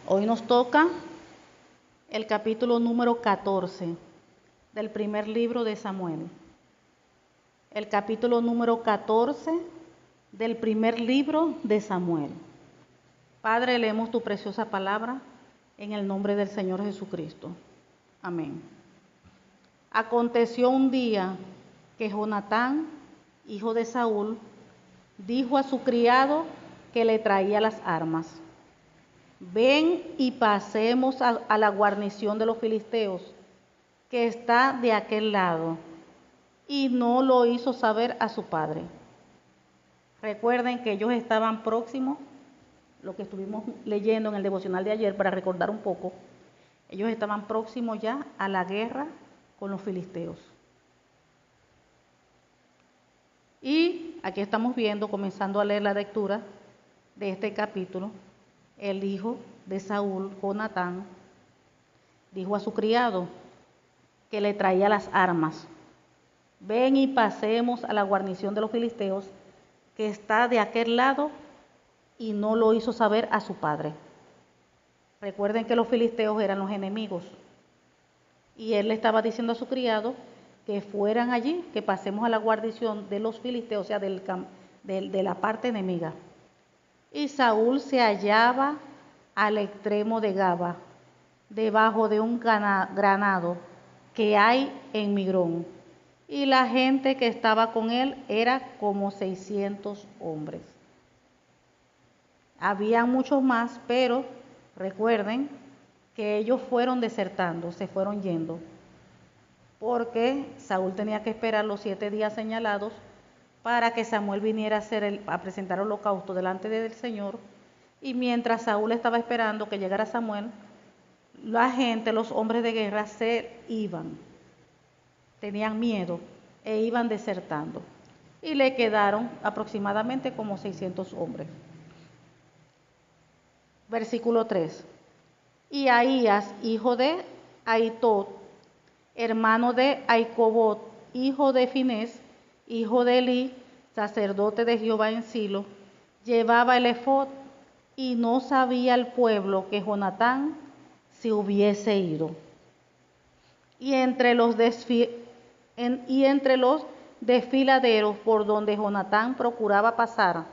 Hoy nos toca el capítulo número 14 del primer libro de Samuel. El capítulo número 14 del primer libro de Samuel. Padre, leemos tu preciosa palabra en el nombre del Señor Jesucristo. Amén. Aconteció un día que Jonatán, hijo de Saúl, dijo a su criado que le traía las armas: ven y pasemos a la guarnición de los filisteos, que está de aquel lado. Y no lo hizo saber a su padre. Recuerden que ellos estaban próximos, lo que estuvimos leyendo en el devocional de ayer para recordar un poco, ellos estaban próximos ya a la guerra con los filisteos. Y aquí estamos viendo, comenzando a leer la lectura de este capítulo, el hijo de Saúl, Jonatán, dijo a su criado que le traía las armas: ven y pasemos a la guarnición de los filisteos, que está de aquel lado, y no lo hizo saber a su padre. Recuerden que los filisteos eran los enemigos, y él le estaba diciendo a su criado que fueran allí, que pasemos a la guarnición de los filisteos, o sea, de la parte enemiga. Y Saúl se hallaba al extremo de Gaba, debajo de un granado que hay en Migrón, y la gente que estaba con él era como 600 hombres. Había muchos más, pero recuerden que ellos fueron desertando, se fueron yendo, porque Saúl tenía que esperar los 7 días señalados para que Samuel viniera a presentar el holocausto delante del Señor. Y mientras Saúl estaba esperando que llegara Samuel, la gente, los hombres de guerra, se iban, tenían miedo e iban desertando, y le quedaron aproximadamente como 600 hombres. Versículo 3. Y Ahías, hijo de Aitot, hermano de Aicobot, hijo de Finés, hijo de Elí, sacerdote de Jehová en Silo, llevaba el efod, y no sabía el pueblo que Jonatán se hubiese ido. Y entre los desfiladeros por donde Jonatán procuraba pasar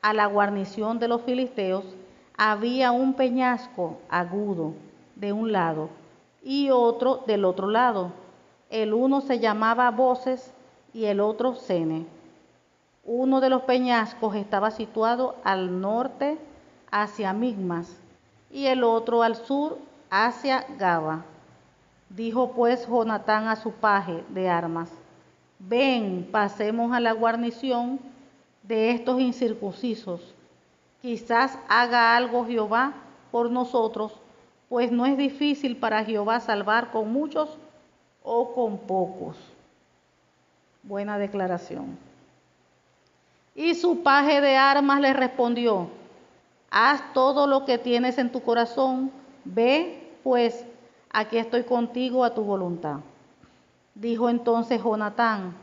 a la guarnición de los filisteos, había un peñasco agudo de un lado y otro del otro lado. El uno se llamaba Boses y el otro Sene. Uno de los peñascos estaba situado al norte hacia Migmas, y el otro al sur hacia Gaba. Dijo pues Jonatán a su paje de armas: ven, pasemos a la guarnición de estos incircuncisos. Quizás haga algo Jehová por nosotros, pues no es difícil para Jehová salvar con muchos o con pocos. Buena declaración. Y su paje de armas le respondió: haz todo lo que tienes en tu corazón, ve pues, aquí estoy contigo a tu voluntad. Dijo entonces Jonatán: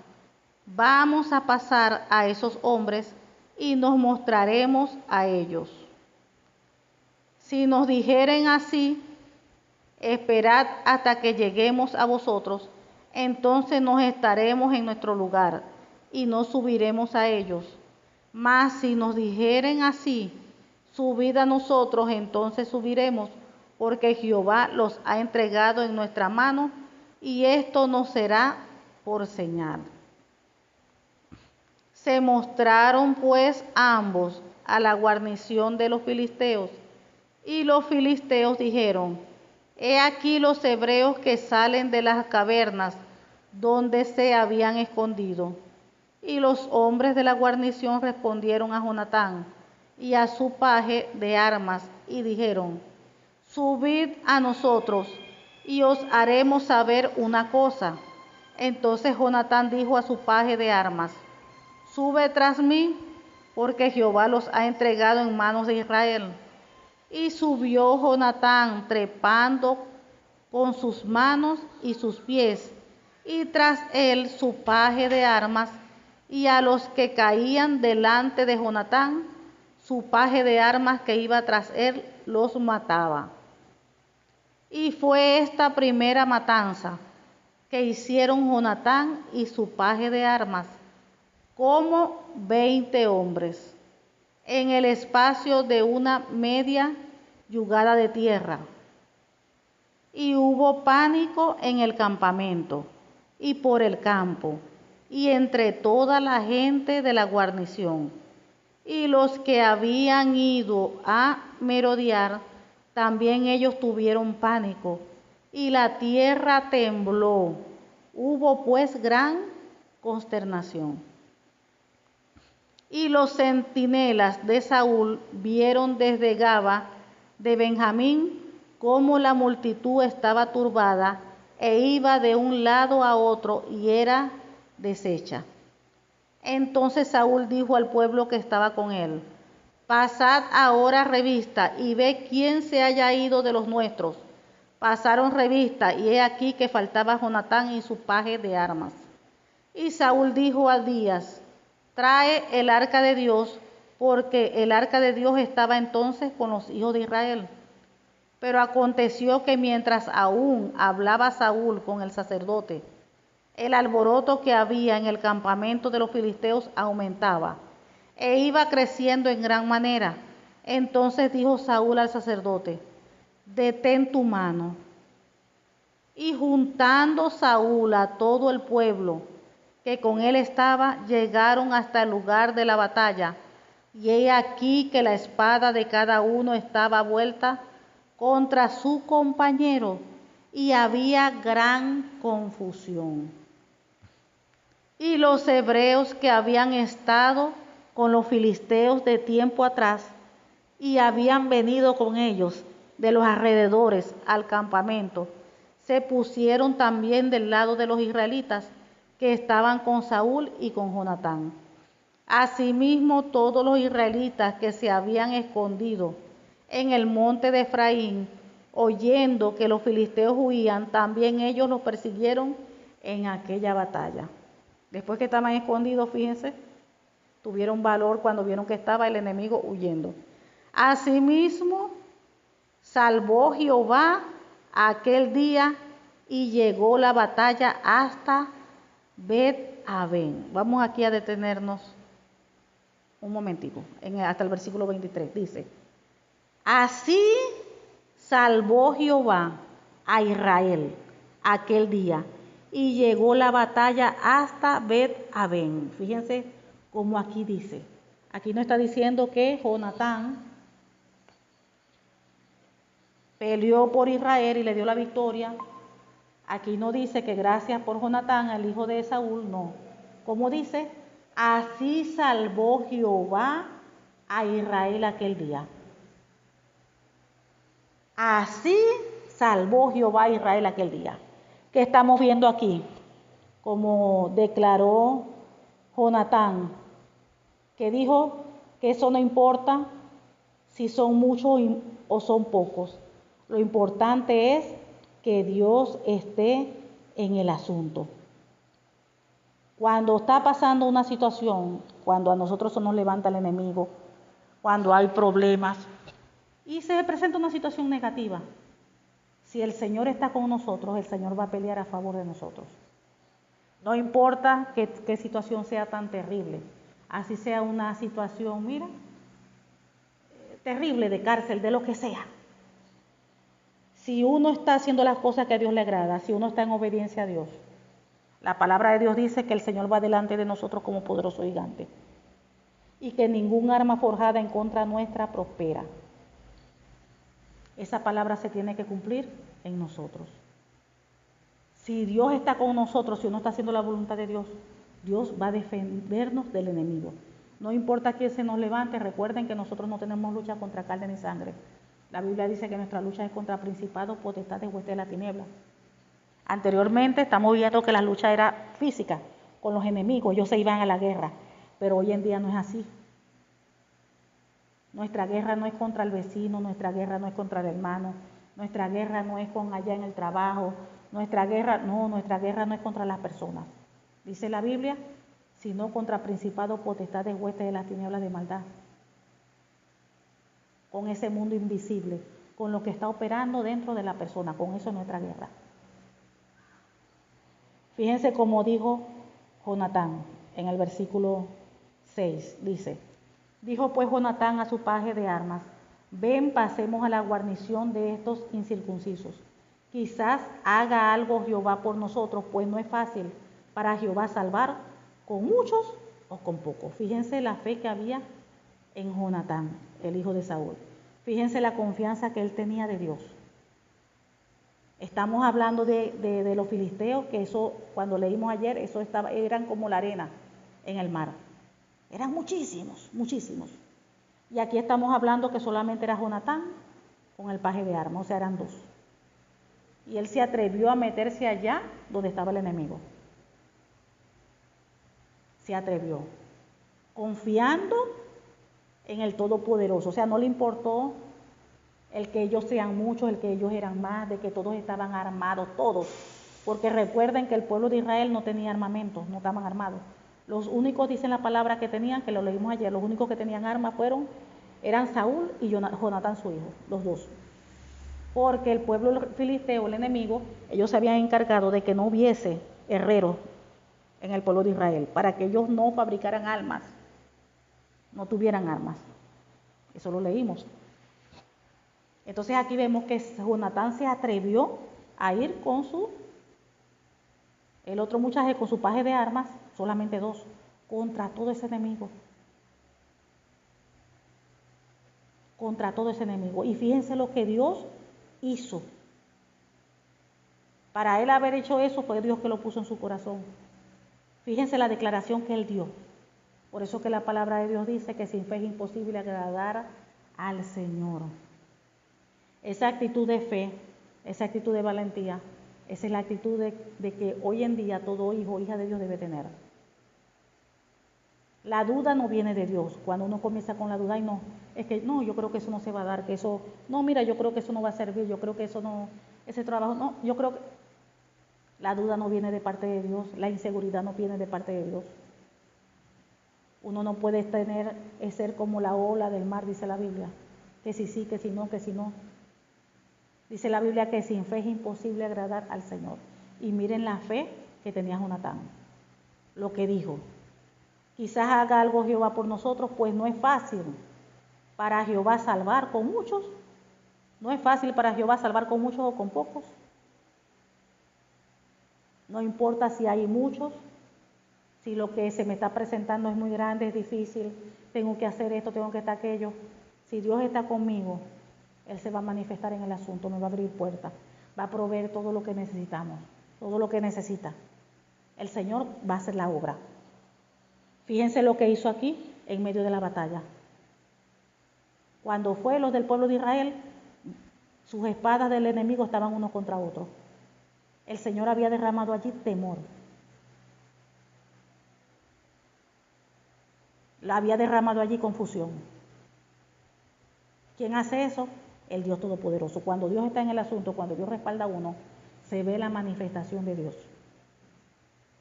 vamos a pasar a esos hombres y nos mostraremos a ellos. Si nos dijeren así: esperad hasta que lleguemos a vosotros, entonces nos estaremos en nuestro lugar y no subiremos a ellos. Mas si nos dijeren así: subid a nosotros, entonces subiremos, porque Jehová los ha entregado en nuestra mano, y esto nos será por señal. Se mostraron pues ambos a la guarnición de los filisteos, y los filisteos dijeron: he aquí los hebreos que salen de las cavernas donde se habían escondido. Y los hombres de la guarnición respondieron a Jonatán y a su paje de armas y dijeron: subid a nosotros y os haremos saber una cosa. Entonces Jonatán dijo a su paje de armas: sube tras mí, porque Jehová los ha entregado en manos de Israel. Y subió Jonatán trepando con sus manos y sus pies, y tras él su paje de armas, y a los que caían delante de Jonatán, su paje de armas que iba tras él los mataba. Y fue esta primera matanza que hicieron Jonatán y su paje de armas, como 20 hombres, en el espacio de una media yugada de tierra. Y hubo pánico en el campamento y por el campo, y entre toda la gente de la guarnición. Y los que habían ido a merodear, también ellos tuvieron pánico, y la tierra tembló. Hubo pues gran consternación. Y los centinelas de Saúl vieron desde Gaba de Benjamín cómo la multitud estaba turbada e iba de un lado a otro y era deshecha. Entonces Saúl dijo al pueblo que estaba con él: pasad ahora revista y ve quién se haya ido de los nuestros. Pasaron revista y he aquí que faltaba Jonatán y su paje de armas. Y Saúl dijo a Abdías: trae el arca de Dios, porque el arca de Dios estaba entonces con los hijos de Israel. Pero aconteció que mientras aún hablaba Saúl con el sacerdote, el alboroto que había en el campamento de los filisteos aumentaba e iba creciendo en gran manera. Entonces dijo Saúl al sacerdote: detén tu mano. Y juntando Saúl a todo el pueblo que con él estaba, llegaron hasta el lugar de la batalla. Y he aquí que la espada de cada uno estaba vuelta contra su compañero, y había gran confusión. Y los hebreos que habían estado con los filisteos de tiempo atrás y habían venido con ellos de los alrededores al campamento, se pusieron también del lado de los israelitas que estaban con Saúl y con Jonatán. Asimismo, todos los israelitas que se habían escondido en el monte de Efraín, oyendo que los filisteos huían, también ellos los persiguieron en aquella batalla. Después que estaban escondidos, fíjense, tuvieron valor cuando vieron que estaba el enemigo huyendo. Asimismo, salvó Jehová aquel día y llegó la batalla hasta Bet-Aven. Vamos aquí a detenernos un momentico, hasta el versículo 23. Dice: así salvó Jehová a Israel aquel día y llegó la batalla hasta Bet-Aven. Fíjense cómo aquí dice. Aquí no está diciendo que Jonatán peleó por Israel y le dio la victoria. Aquí no dice que gracias por Jonatán, el hijo de Saúl, no. Como dice, así salvó Jehová a Israel aquel día. Así salvó Jehová a Israel aquel día. ¿Qué estamos viendo aquí? Como declaró Jonatán, que dijo que eso no importa si son muchos o son pocos. Lo importante es que Dios esté en el asunto. Cuando está pasando una situación, cuando a nosotros se nos levanta el enemigo, cuando hay problemas y se presenta una situación negativa, si el Señor está con nosotros, el Señor va a pelear a favor de nosotros. No importa qué situación sea tan terrible, así sea una situación, mira, terrible de cárcel, de lo que sea. Si uno está haciendo las cosas que a Dios le agrada, si uno está en obediencia a Dios, la palabra de Dios dice que el Señor va delante de nosotros como poderoso gigante y que ningún arma forjada en contra nuestra prospera. Esa palabra se tiene que cumplir en nosotros. Si Dios está con nosotros, si uno está haciendo la voluntad de Dios, Dios va a defendernos del enemigo. No importa quién se nos levante, recuerden que nosotros no tenemos lucha contra carne ni sangre. La Biblia dice que nuestra lucha es contra principados, potestades, huestes de la tiniebla. Anteriormente estamos viendo que la lucha era física, con los enemigos, ellos se iban a la guerra, pero hoy en día no es así. Nuestra guerra no es contra el vecino, nuestra guerra no es contra el hermano, nuestra guerra no es con allá en el trabajo, nuestra guerra no es contra las personas. Dice la Biblia, sino contra principados, potestades, huestes de las tinieblas de maldad. con ese mundo invisible, con lo que está operando dentro de la persona. Con eso es nuestra guerra. Fíjense cómo dijo Jonatán en el versículo 6, dijo pues Jonatán a su paje de armas: ven, pasemos a la guarnición de estos incircuncisos. Quizás haga algo Jehová por nosotros, pues no es fácil para Jehová salvar con muchos o con pocos. Fíjense la fe que había en Jonatán, el hijo de Saúl. Fíjense la confianza que él tenía de Dios. Estamos hablando de los filisteos, que eso, cuando leímos ayer, eran como la arena en el mar. Eran muchísimos, muchísimos. Y aquí estamos hablando que solamente era Jonatán con el paje de armas, o sea, eran 2. Y él se atrevió a meterse allá donde estaba el enemigo. Se atrevió, confiando en el Todopoderoso. O sea, no le importó el que ellos sean muchos, el que ellos eran más, de que todos estaban armados, todos. Porque recuerden que el pueblo de Israel no tenía armamento, no estaban armados. Los únicos, dicen la palabra, que tenían, que lo leímos ayer, los únicos que tenían armas eran Saúl y Jonatán su hijo, los 2. Porque el pueblo filisteo, el enemigo, ellos se habían encargado de que no hubiese herreros en el pueblo de Israel, para que ellos no fabricaran armas, no tuvieran armas. Eso lo leímos. Entonces aquí vemos que Jonatán se atrevió a ir con el otro muchacho con su paje de armas, solamente 2, contra todo ese enemigo. Contra todo ese enemigo. Y fíjense lo que Dios hizo. Para él haber hecho eso, fue Dios que lo puso en su corazón. Fíjense la declaración que él dio. Por eso que la palabra de Dios dice que sin fe es imposible agradar al Señor. Esa actitud de fe, esa actitud de valentía, esa es la actitud de que hoy en día todo hijo o hija de Dios debe tener. La duda no viene de Dios. Cuando uno comienza con la duda, y no, es que no, yo creo que eso no se va a dar, que eso, no, mira, yo creo que eso no va a servir, yo creo que eso no, ese trabajo, no, yo creo que la duda no viene de parte de Dios, la inseguridad no viene de parte de Dios. Uno no puede ser como la ola del mar, dice la Biblia, que si sí, que si no, que si no. Dice la Biblia que sin fe es imposible agradar al Señor. Y miren la fe que tenía Jonatán, lo que dijo: quizás haga algo Jehová por nosotros, pues no es fácil para Jehová salvar con muchos. No es fácil para Jehová salvar con muchos o con pocos. No importa si hay muchos, si lo que se me está presentando es muy grande, es difícil, tengo que hacer esto, tengo que hacer aquello. Si Dios está conmigo, Él se va a manifestar en el asunto, me va a abrir puertas, va a proveer todo lo que necesitamos, todo lo que necesita. El Señor va a hacer la obra. Fíjense lo que hizo aquí en medio de la batalla. Cuando fue los del pueblo de Israel, sus espadas del enemigo estaban uno contra otro. El Señor había derramado allí temor. Había derramado allí confusión. ¿Quién hace eso? El Dios Todopoderoso. Cuando Dios está en el asunto, cuando Dios respalda a uno, se ve la manifestación de Dios.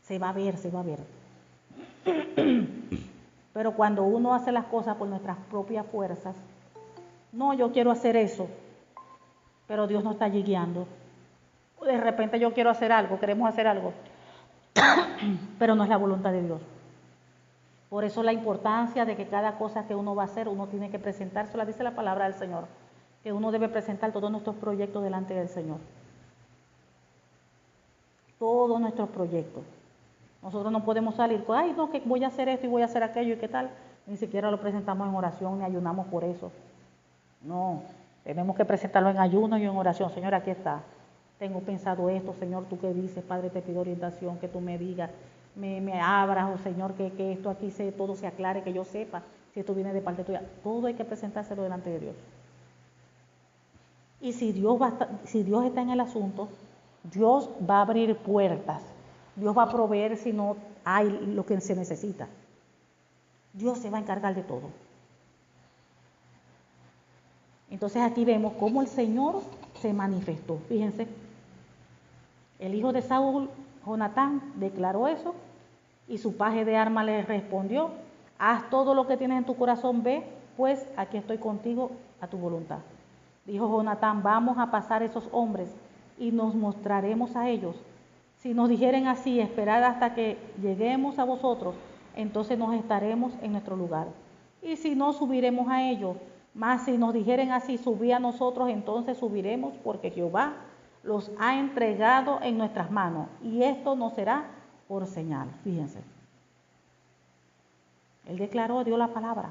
Se va a ver, se va a ver. Pero cuando uno hace las cosas por nuestras propias fuerzas, no, yo quiero hacer eso, pero Dios no está allí guiando. De repente yo quiero hacer algo, queremos hacer algo, pero no es la voluntad de Dios. Por eso la importancia de que cada cosa que uno va a hacer, uno tiene que presentársela, dice la palabra del Señor, que uno debe presentar todos nuestros proyectos delante del Señor. Todos nuestros proyectos. Nosotros no podemos salir con, ay, no, que voy a hacer esto y voy a hacer aquello y qué tal. Ni siquiera lo presentamos en oración ni ayunamos por eso. No, tenemos que presentarlo en ayuno y en oración. Señor, aquí está. Tengo pensado esto, Señor, tú qué dices, Padre, te pido orientación, que tú me digas, me abras, oh Señor, que esto aquí todo se aclare, que yo sepa si esto viene de parte tuya. Todo hay que presentárselo delante de Dios. Y si Dios está en el asunto, Dios va a abrir puertas. Dios va a proveer si no hay lo que se necesita. Dios se va a encargar de todo. Entonces aquí vemos cómo el Señor se manifestó. Fíjense, el hijo de Saúl, Jonatán, declaró eso y su paje de armas le respondió: haz todo lo que tienes en tu corazón, ve, pues aquí estoy contigo a tu voluntad. Dijo Jonatán, vamos a pasar esos hombres y nos mostraremos a ellos. Si nos dijeren así, esperad hasta que lleguemos a vosotros, entonces nos estaremos en nuestro lugar. Y si no, subiremos a ellos. Mas si nos dijeren así, subí a nosotros, entonces subiremos, porque Jehová los ha entregado en nuestras manos. Y esto no será por señal. Fíjense. Él declaró, dio la palabra.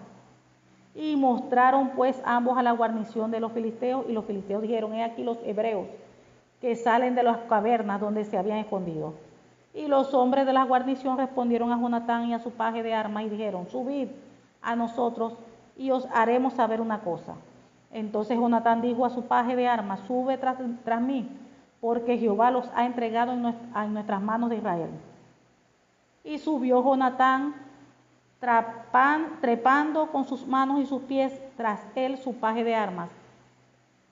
Y mostraron pues ambos a la guarnición de los filisteos, y los filisteos dijeron, he aquí los hebreos que salen de las cavernas donde se habían escondido. Y los hombres de la guarnición respondieron a Jonatán y a su paje de armas y dijeron, subid a nosotros y os haremos saber una cosa. Entonces Jonatán dijo a su paje de armas, sube tras mí, porque Jehová los ha entregado en nuestras manos de Israel. Y subió Jonatán, trepando con sus manos y sus pies tras él su paje de armas.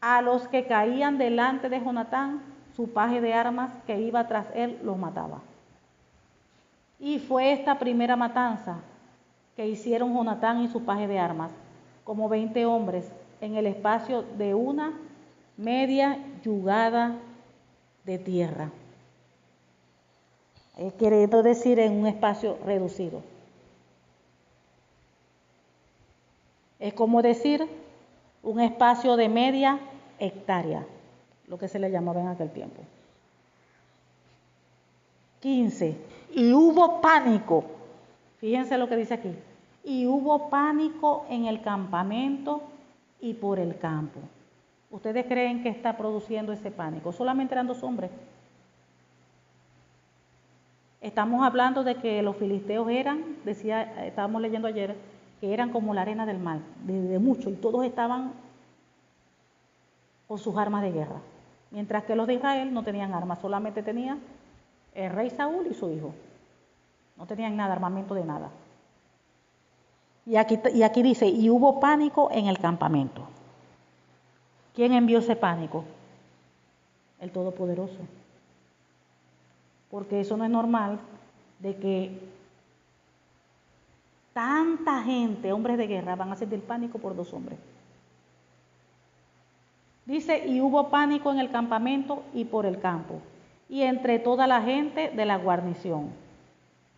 A los que caían delante de Jonatán, su paje de armas que iba tras él los mataba. Y fue esta primera matanza que hicieron Jonatán y su paje de armas, como 20 hombres, en el espacio de una media yugada de tierra. Queriendo decir en un espacio reducido. Es como decir un espacio de media hectárea, lo que se le llamaba en aquel tiempo. 15. Y hubo pánico. Fíjense lo que dice aquí. Y hubo pánico en el campamento y por el campo. ¿Ustedes creen que está produciendo ese pánico? Solamente eran 2 hombres. Estamos hablando de que los filisteos eran, estábamos leyendo ayer, que eran como la arena del mar, de mucho, y todos estaban con sus armas de guerra. Mientras que los de Israel no tenían armas, solamente tenía el rey Saúl y su hijo. No tenían nada, armamento de nada. Y aquí dice, y hubo pánico en el campamento. ¿Quién envió ese pánico? El Todopoderoso. Porque eso no es normal de que tanta gente, hombres de guerra, van a sentir pánico por 2 hombres. Dice, y hubo pánico en el campamento y por el campo, y entre toda la gente de la guarnición.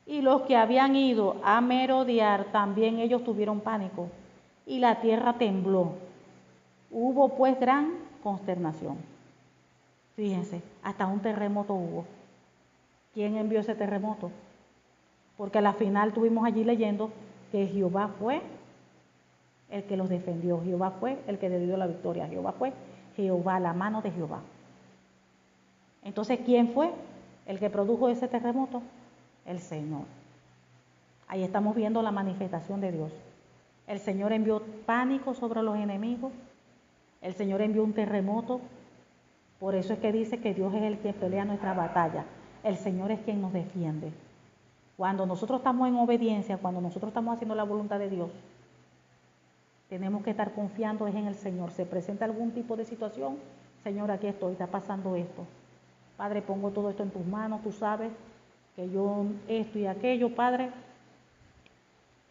Y los que habían ido a merodear, también ellos tuvieron pánico, y la tierra tembló. Hubo pues gran consternación. Fíjense, hasta un terremoto hubo. ¿Quién envió ese terremoto? Porque a la final estuvimos allí leyendo que Jehová fue el que los defendió, Jehová fue el que le dio la victoria, Jehová fue Jehová, la mano de Jehová. Entonces, ¿quién fue el que produjo ese terremoto? El Señor. Ahí estamos viendo la manifestación de Dios. El Señor envió pánico sobre los enemigos, el Señor envió un terremoto. Por eso es que dice que Dios es el que pelea nuestra batalla. El Señor es quien nos defiende. Cuando nosotros estamos en obediencia, cuando nosotros estamos haciendo la voluntad de Dios, tenemos que estar confiando en el Señor. Se presenta algún tipo de situación, Señor, aquí estoy, está pasando esto. Padre, pongo todo esto en tus manos, tú sabes que yo esto y aquello, Padre.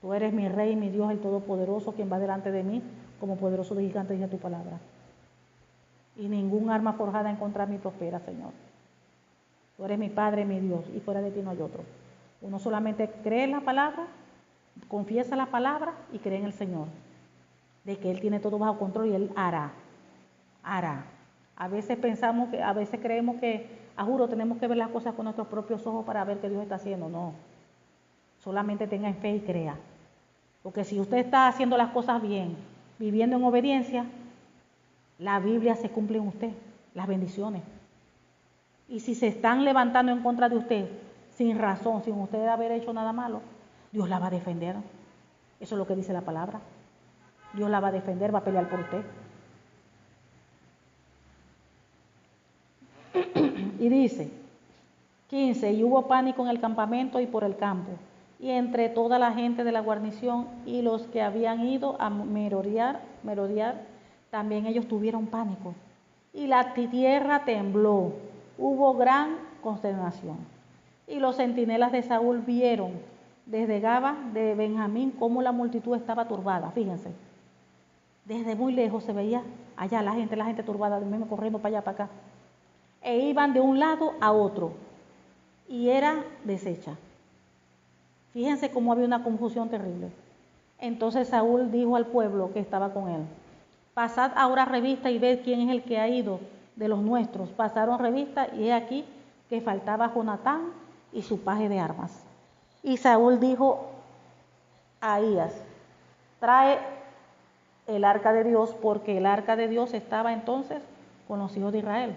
Tú eres mi Rey, mi Dios, el Todopoderoso, quien va delante de mí, como poderoso de gigante, dice tu palabra. Y ningún arma forjada en contra de mí prospera, Señor. Tú eres mi Padre, mi Dios, y fuera de ti no hay otro. Uno solamente cree en la palabra, confiesa la palabra y cree en el Señor. De que Él tiene todo bajo control y Él hará. A veces creemos que, juro, tenemos que ver las cosas con nuestros propios ojos para ver qué Dios está haciendo. No. Solamente tenga fe y crea. Porque si usted está haciendo las cosas bien, viviendo en obediencia, la Biblia se cumple en usted, las bendiciones. Y si se están levantando en contra de usted, sin razón, sin usted haber hecho nada malo, Dios la va a defender. Eso es lo que dice la palabra. Dios la va a defender, va a pelear por usted. Y dice, 15, y hubo pánico en el campamento y por el campo, y entre toda la gente de la guarnición y los que habían ido a merodear, también ellos tuvieron pánico. Y la tierra tembló, hubo gran consternación. Y los centinelas de Saúl vieron desde Gaba de Benjamín cómo la multitud estaba turbada, fíjense. Desde muy lejos se veía allá la gente turbada, mismo corriendo para allá, para acá. E iban de un lado a otro y era deshecha. Fíjense cómo había una confusión terrible. Entonces Saúl dijo al pueblo que estaba con él: pasad ahora revista y ved quién es el que ha ido de los nuestros. Pasaron revista y he aquí que faltaba Jonatán y su paje de armas. Y Saúl dijo a Ahías: trae el arca de Dios, porque el arca de Dios estaba entonces con los hijos de Israel.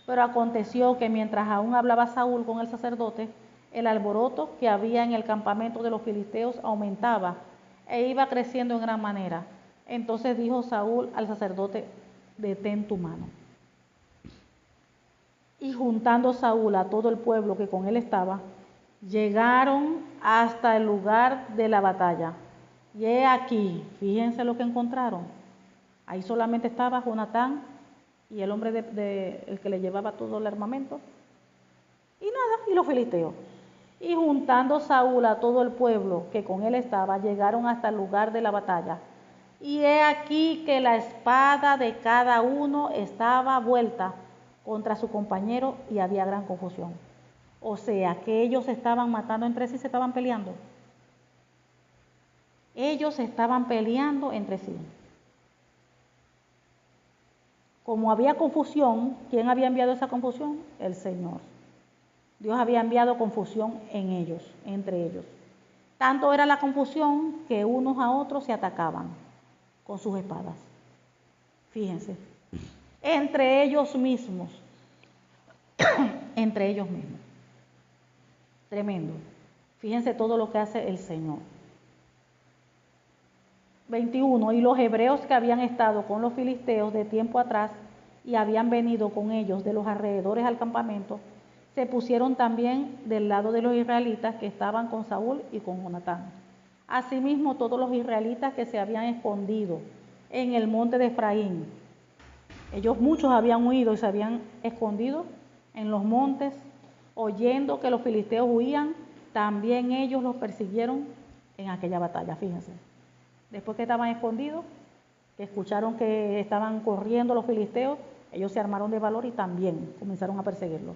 Pero aconteció que mientras aún hablaba Saúl con el sacerdote, el alboroto que había en el campamento de los filisteos aumentaba e iba creciendo en gran manera. Entonces dijo Saúl al sacerdote: detén tu mano. Y juntando Saúl a todo el pueblo que con él estaba, llegaron hasta el lugar de la batalla. Y he aquí, fíjense lo que encontraron. Ahí solamente estaba Jonatán y el hombre el que le llevaba todo el armamento. Y nada, y los filisteos. Y juntando Saúl a todo el pueblo que con él estaba, llegaron hasta el lugar de la batalla. Y he aquí que la espada de cada uno estaba vuelta contra su compañero y había gran confusión. O sea, que ellos estaban matando entre sí, se estaban peleando. Ellos estaban peleando entre sí. Como había confusión, ¿quién había enviado esa confusión? El Señor. Dios había enviado confusión en ellos, entre ellos. Tanto era la confusión que unos a otros se atacaban con sus espadas. Fíjense, entre ellos mismos, entre ellos mismos. Tremendo. Fíjense todo lo que hace el Señor. 21. Y los hebreos que habían estado con los filisteos de tiempo atrás y habían venido con ellos de los alrededores al campamento, se pusieron también del lado de los israelitas que estaban con Saúl y con Jonatán. Asimismo, todos los israelitas que se habían escondido en el monte de Efraín. Ellos muchos habían huido y se habían escondido en los montes, oyendo que los filisteos huían, también ellos los persiguieron en aquella batalla. Fíjense. Después que estaban escondidos, que escucharon que estaban corriendo los filisteos, ellos se armaron de valor y también comenzaron a perseguirlos.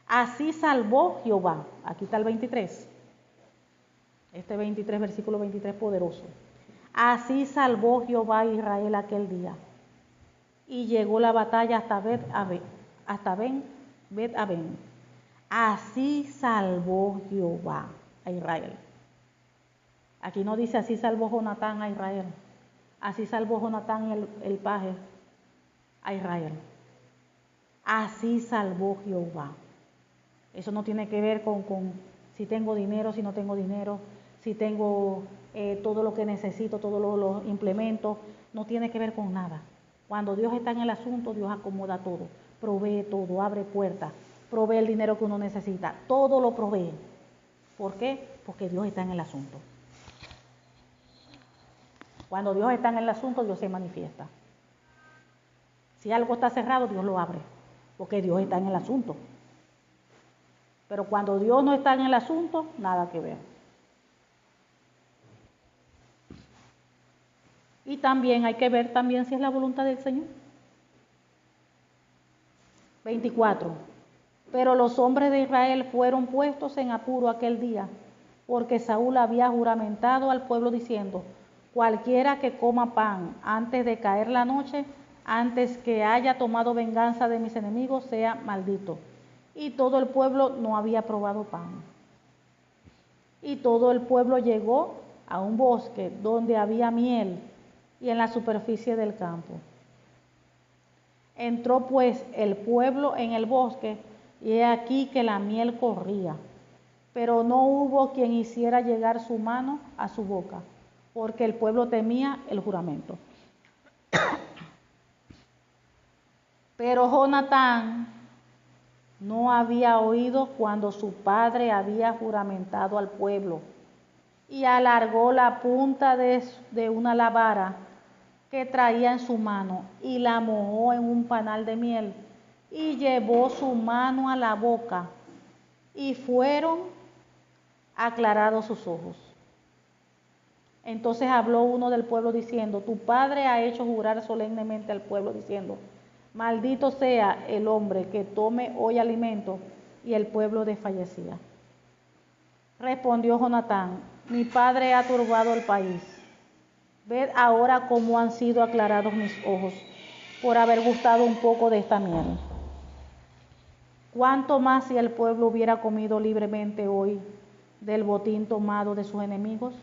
Así salvó Jehová. Aquí está el 23. Este 23, versículo 23, poderoso. Así salvó Jehová a Israel aquel día. Y llegó la batalla hasta Bet-Aven. Así salvó Jehová a Israel. Aquí no dice así salvó Jonatán a Israel. Así salvó Jonatán el paje a Israel. Así salvó Jehová. Eso no tiene que ver con si tengo dinero, si no tengo dinero, si tengo todo lo que necesito, todos los implementos. No tiene que ver con nada. Cuando Dios está en el asunto, Dios acomoda todo, provee todo, abre puertas, provee el dinero que uno necesita, todo lo provee. ¿Por qué? Porque Dios está en el asunto. Cuando Dios está en el asunto, Dios se manifiesta. Si algo está cerrado, Dios lo abre, porque Dios está en el asunto. Pero cuando Dios no está en el asunto, nada que ver. Y también hay que ver también si es la voluntad del Señor. 24. Pero los hombres de Israel fueron puestos en apuro aquel día, porque Saúl había juramentado al pueblo diciendo: cualquiera que coma pan antes de caer la noche, antes que haya tomado venganza de mis enemigos, sea maldito. Y todo el pueblo no había probado pan. Y todo el pueblo llegó a un bosque donde había miel y en la superficie del campo. Entró pues el pueblo en el bosque, y he aquí que la miel corría, pero no hubo quien hiciera llegar su mano a su boca, porque el pueblo temía el juramento. Pero Jonatán no había oído cuando su padre había juramentado al pueblo, y alargó la punta de una vara que traía en su mano y la mojó en un panal de miel y llevó su mano a la boca y fueron aclarados sus ojos. Entonces habló uno del pueblo diciendo, tu padre ha hecho jurar solemnemente al pueblo diciendo, maldito sea el hombre que tome hoy alimento. Y el pueblo desfallecía. Respondió Jonatán, mi padre ha turbado el país. Ved ahora cómo han sido aclarados mis ojos por haber gustado un poco de esta miel. ¿Cuánto más si el pueblo hubiera comido libremente hoy del botín tomado de sus enemigos?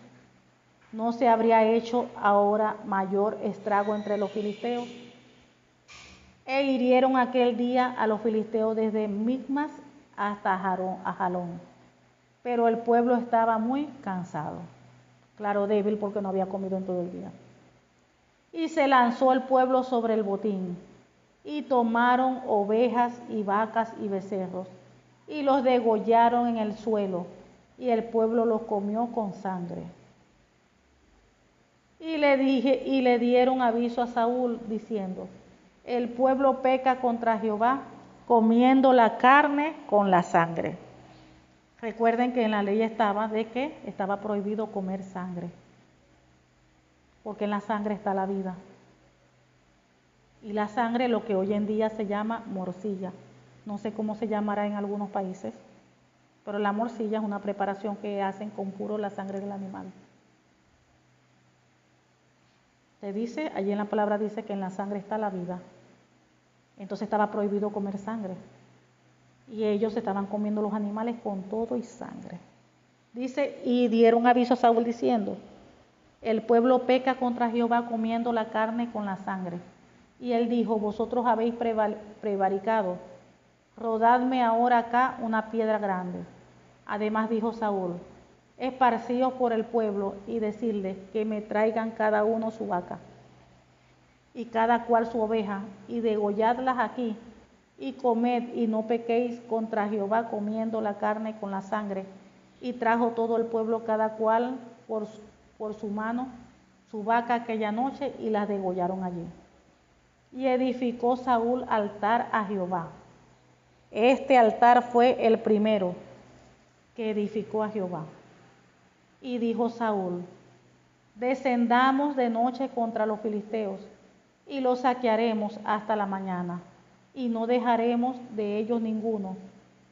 ¿No se habría hecho ahora mayor estrago entre los filisteos? E hirieron aquel día a los filisteos desde Micmas hasta Ajalón. Pero el pueblo estaba muy cansado, claro, débil porque no había comido en todo el día. Y se lanzó el pueblo sobre el botín, y tomaron ovejas y vacas y becerros, y los degollaron en el suelo, y el pueblo los comió con sangre. Y le dieron aviso a Saúl, diciendo, el pueblo peca contra Jehová, comiendo la carne con la sangre. Recuerden que en la ley estaba de que estaba prohibido comer sangre, porque en la sangre está la vida. Y la sangre, lo que hoy en día se llama morcilla, no sé cómo se llamará en algunos países, pero la morcilla es una preparación que hacen con puro la sangre del animal. Se dice, allí en la palabra dice que en la sangre está la vida. Entonces estaba prohibido comer sangre. Y ellos estaban comiendo los animales con todo y sangre. Dice, y dieron aviso a Saúl diciendo, el pueblo peca contra Jehová comiendo la carne con la sangre. Y él dijo, vosotros habéis prevaricado, rodadme ahora acá una piedra grande. Además dijo Saúl, esparcíos por el pueblo y decirles que me traigan cada uno su vaca y cada cual su oveja, y degolladlas aquí, y comed y no pequéis contra Jehová comiendo la carne con la sangre. Y trajo todo el pueblo cada cual por su mano su vaca aquella noche, y las degollaron allí. Y edificó Saúl altar a Jehová. Este altar fue el primero que edificó a Jehová. Y dijo Saúl, descendamos de noche contra los filisteos, y los saquearemos hasta la mañana, y no dejaremos de ellos ninguno.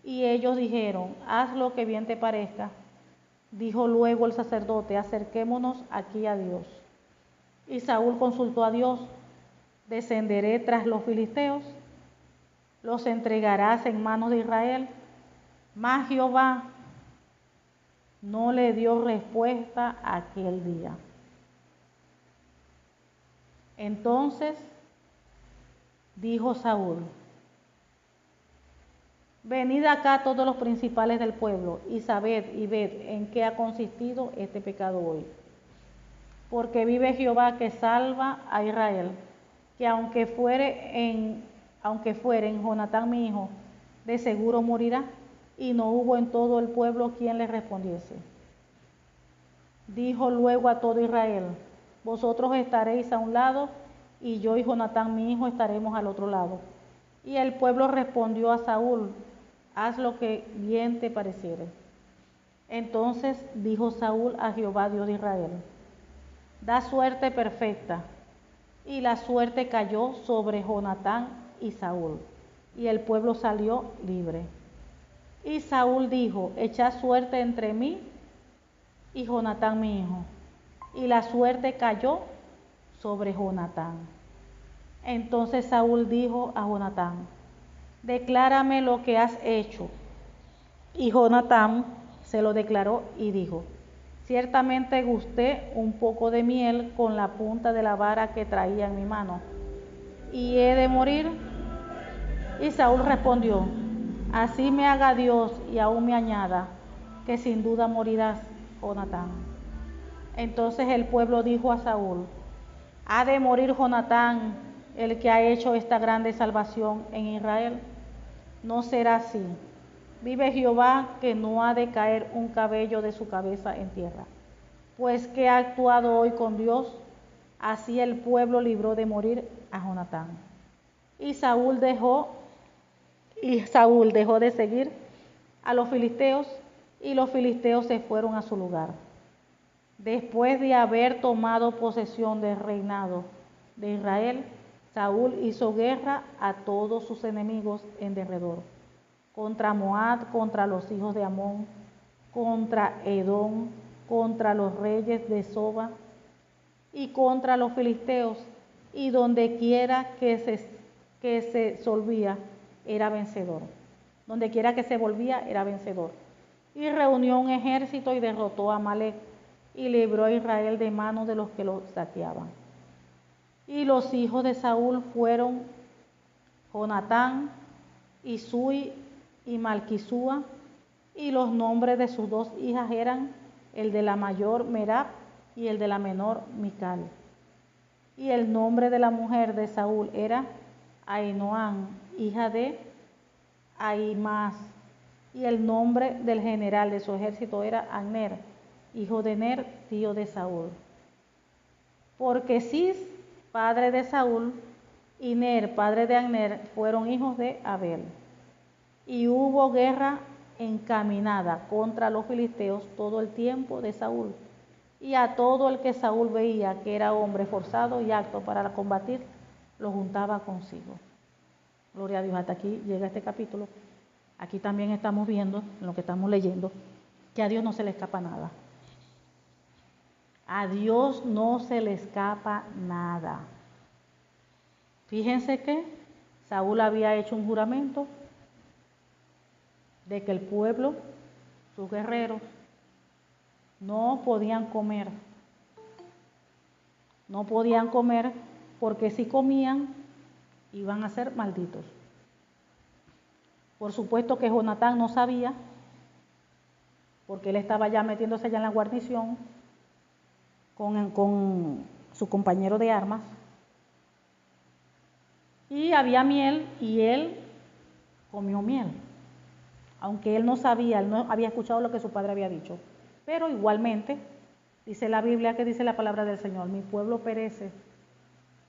Y ellos dijeron, haz lo que bien te parezca. Dijo luego el sacerdote, acerquémonos aquí a Dios. Y Saúl consultó a Dios, descenderé tras los filisteos, los entregarás en manos de Israel. Mas Jehová no le dio respuesta aquel día. Entonces dijo Saúl, venid acá todos los principales del pueblo, y sabed y ved en qué ha consistido este pecado hoy. Porque vive Jehová que salva a Israel, que aunque fuere en Jonatán mi hijo, de seguro morirá. Y no hubo en todo el pueblo quien le respondiese. Dijo luego a todo Israel, vosotros estaréis a un lado, y yo y Jonatán mi hijo estaremos al otro lado. Y el pueblo respondió a Saúl, haz lo que bien te pareciere. Entonces dijo Saúl a Jehová Dios de Israel, da suerte perfecta. Y la suerte cayó sobre Jonatán y Saúl, y el pueblo salió libre. Y Saúl dijo, echad suerte entre mí y Jonatán mi hijo. Y la suerte cayó sobre Jonatán. Entonces Saúl dijo a Jonatán, declárame lo que has hecho. Y Jonatán se lo declaró y dijo, ciertamente gusté un poco de miel con la punta de la vara que traía en mi mano, y he de morir. Y Saúl respondió, así me haga Dios y aún me añada, que sin duda morirás, Jonatán. Entonces el pueblo dijo a Saúl, ¿ha de morir Jonatán, el que ha hecho esta grande salvación en Israel? No será así. Vive Jehová, que no ha de caer un cabello de su cabeza en tierra. Pues que ha actuado hoy con Dios, así el pueblo libró de morir a Jonatán. Y Saúl dejó de seguir a los filisteos, y los filisteos se fueron a su lugar. Después de haber tomado posesión del reinado de Israel, Saúl hizo guerra a todos sus enemigos en derredor, contra Moab, contra los hijos de Amón, contra Edom, contra los reyes de Soba y contra los filisteos, y donde quiera que se solvía era vencedor. Donde quiera que se volvía era vencedor. Y reunió un ejército y derrotó a Amalec y libró a Israel de manos de los que lo saqueaban. Y los hijos de Saúl fueron Jonatán, Isui y Malquisúa, y los nombres de sus dos hijas eran el de la mayor Merab y el de la menor Mical. Y el nombre de la mujer de Saúl era Ahinoam, hija de Ahimaas. Y el nombre del general de su ejército era Abner, hijo de Ner, tío de Saúl. Porque Cis, padre de Saúl, y Ner, padre de Abner, fueron hijos de Abel. Y hubo guerra encaminada contra los filisteos todo el tiempo de Saúl. Y a todo el que Saúl veía que era hombre forzado y apto para combatir, lo juntaba consigo. Gloria a Dios, hasta aquí llega este capítulo. Aquí también estamos viendo, en lo que estamos leyendo, que a Dios no se le escapa nada. A Dios no se le escapa nada. Fíjense que Saúl había hecho un juramento de que el pueblo, sus guerreros, no podían comer. No podían comer porque si comían iban a ser malditos. Por supuesto que Jonatán no sabía, porque él estaba ya metiéndose ya en la guarnición con su compañero de armas. Y había miel y él comió miel. Aunque él no sabía, él no había escuchado lo que su padre había dicho. Pero igualmente, dice la Biblia, que dice la palabra del Señor: mi pueblo perece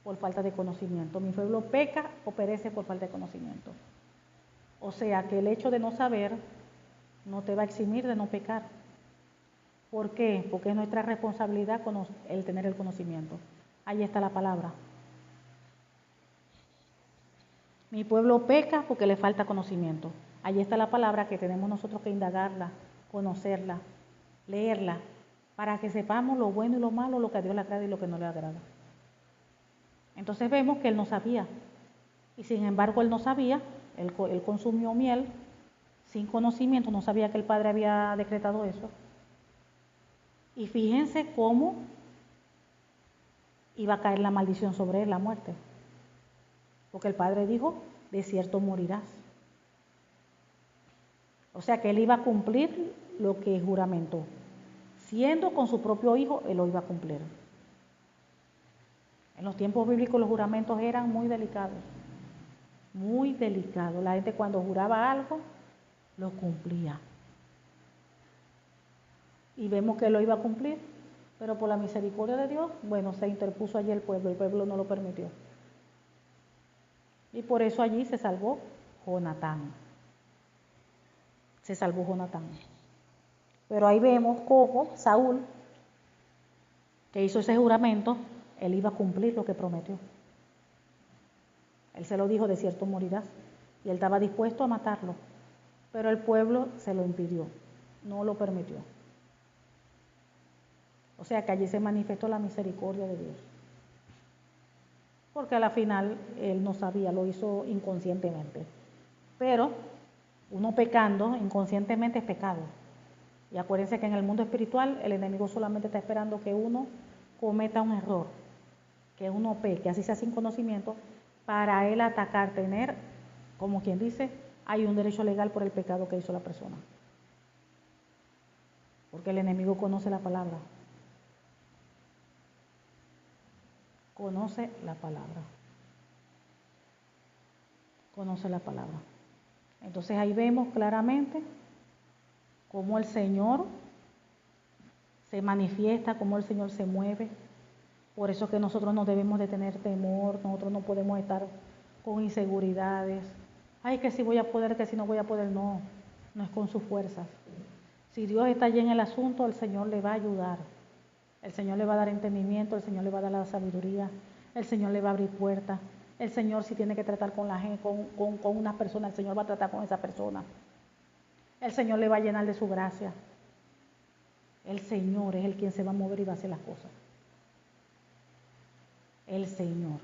por falta de conocimiento. Mi pueblo peca o perece por falta de conocimiento. O sea que el hecho de no saber no te va a eximir de no pecar. ¿Por qué? Porque es nuestra responsabilidad el tener el conocimiento. Ahí está la palabra. Mi pueblo peca porque le falta conocimiento. Ahí está la palabra que tenemos nosotros que indagarla, conocerla, leerla, para que sepamos lo bueno y lo malo, lo que a Dios le agrada y lo que no le agrada. Entonces vemos que él no sabía. Y sin embargo él no sabía, él consumió miel sin conocimiento, no sabía que el padre había decretado eso. Y fíjense cómo iba a caer la maldición sobre él, la muerte. Porque el padre dijo: de cierto morirás. O sea que él iba a cumplir lo que juramentó. Siendo con su propio hijo, él lo iba a cumplir. En los tiempos bíblicos los juramentos eran muy delicados. Muy delicados. La gente cuando juraba algo, lo cumplía. Y vemos que él lo iba a cumplir. Pero por la misericordia de Dios, bueno, se interpuso allí el pueblo no lo permitió. Y por eso allí se salvó Jonatán. Se salvó Jonatán. Pero ahí vemos cómo Saúl, que hizo ese juramento, él iba a cumplir lo que prometió. Él se lo dijo: de cierto morirás. Y él estaba dispuesto a matarlo. Pero el pueblo se lo impidió, no lo permitió. O sea que allí se manifestó la misericordia de Dios. Porque a la final él no sabía, lo hizo inconscientemente. Pero uno pecando inconscientemente es pecado. Y acuérdense que en el mundo espiritual el enemigo solamente está esperando que uno cometa un error, que uno peque, así sea sin conocimiento, para él atacar, tener, como quien dice, hay un derecho legal por el pecado que hizo la persona. Porque el enemigo conoce la palabra. Conoce la palabra. Conoce la palabra. Entonces ahí vemos claramente cómo el Señor se manifiesta, cómo el Señor se mueve. Por eso que nosotros no debemos de tener temor, nosotros no podemos estar con inseguridades. Ay, que si voy a poder, que si no voy a poder, no es con sus fuerzas. Si Dios está allí en el asunto, el Señor le va a ayudar. El Señor le va a dar entendimiento, el Señor le va a dar la sabiduría, el Señor le va a abrir puertas. El Señor, si tiene que tratar con la gente, con una persona, el Señor va a tratar con esa persona. El Señor le va a llenar de su gracia. El Señor es el quien se va a mover y va a hacer las cosas. El Señor.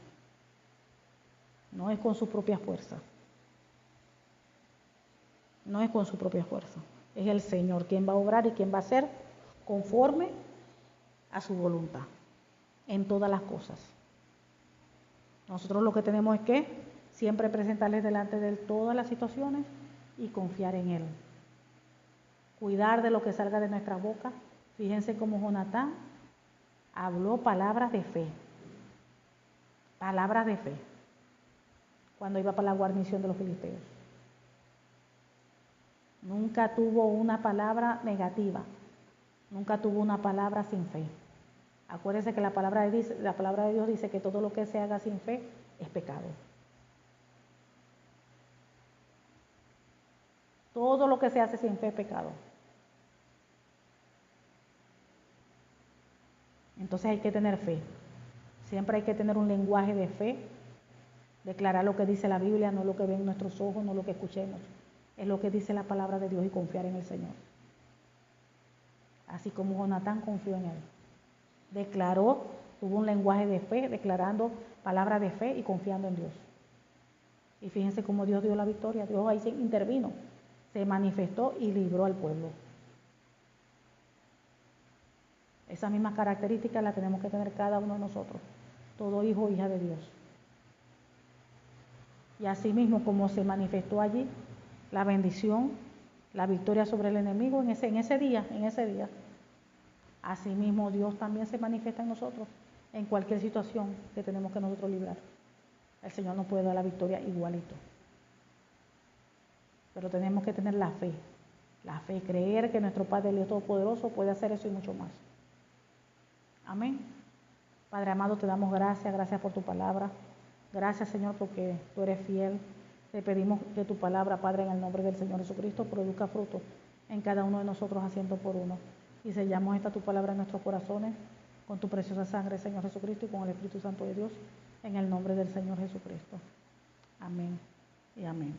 No es con su propia fuerza. No es con su propia fuerza. Es el Señor quien va a obrar y quien va a hacer conforme a su voluntad en todas las cosas. Nosotros lo que tenemos es que siempre presentarles delante de Él todas las situaciones y confiar en Él. Cuidar de lo que salga de nuestra boca. Fíjense cómo Jonatán habló palabras de fe. Palabras de fe. Cuando iba para la guarnición de los filisteos. Nunca tuvo una palabra negativa. Nunca tuvo una palabra sin fe. Acuérdense que la palabra de Dios dice que todo lo que se haga sin fe es pecado. Todo lo que se hace sin fe es pecado. Entonces hay que tener fe. Siempre hay que tener un lenguaje de fe. Declarar lo que dice la Biblia, no lo que ven nuestros ojos, no lo que escuchemos. Es lo que dice la palabra de Dios y confiar en el Señor. Así como Jonatán confió en Él. Declaró, tuvo un lenguaje de fe, declarando palabras de fe y confiando en Dios. Y fíjense cómo Dios dio la victoria. Dios ahí se intervino, se manifestó y libró al pueblo. Esas mismas características las tenemos que tener cada uno de nosotros, todo hijo o hija de Dios. Y así mismo como se manifestó allí la bendición, la victoria sobre el enemigo en ese día, así mismo Dios también se manifiesta en nosotros en cualquier situación que tenemos que nosotros librar. El Señor nos puede dar la victoria igualito. Pero tenemos que tener la fe, creer que nuestro Padre Dios Todopoderoso puede hacer eso y mucho más. Amén. Padre amado, te damos gracias por tu palabra. Gracias, Señor, porque tú eres fiel. Te pedimos que tu palabra, Padre, en el nombre del Señor Jesucristo, produzca fruto en cada uno de nosotros a 100 por 1. Y sellamos esta tu palabra en nuestros corazones con tu preciosa sangre, Señor Jesucristo, y con el Espíritu Santo de Dios, en el nombre del Señor Jesucristo. Amén y amén.